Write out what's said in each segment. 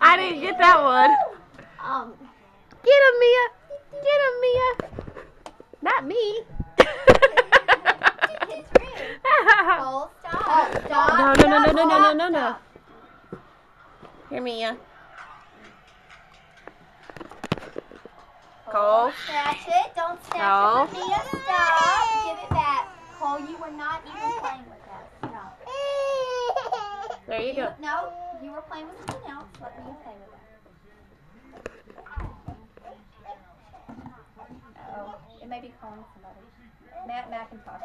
I didn't get that one. Get him, Mia. Get him, Mia. Not me. Cole, stop. Stop. No. Here, Mia. Cole. Snatch it. Don't snatch No. it from Mia. Stop. Give it back. Cole, you were not even playing with that. Stop. There you go. No, you were playing with something else. Let me play with it. Oh, it may be calling somebody. Matt McIntosh.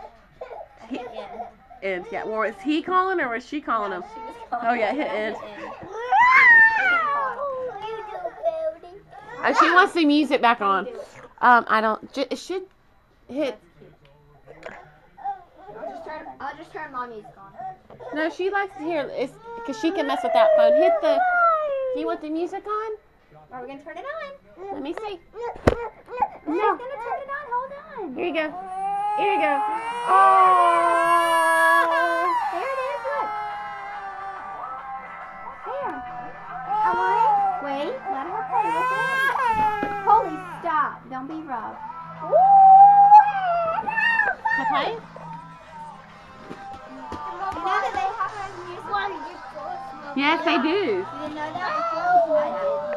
I hit end. End. Yeah. Well, is he calling or was she calling him? She was calling Oh yeah, him. hit I end. End. She wants the music back on. I don't. It should hit. I'll just turn my music on. No, she likes to hear. It's because she can mess with that phone. Hit the. Do you want the music on? Are we gonna turn it on? Let me see. We're No. gonna turn it on. Hold on. Here you go. Here you go. Oh. There it is. Look. There. I want it. Wait. Let her play with it. Holy, stop. Don't be rough. Okay. You know that they have a music. Yes, they do. You didn't know that? I did.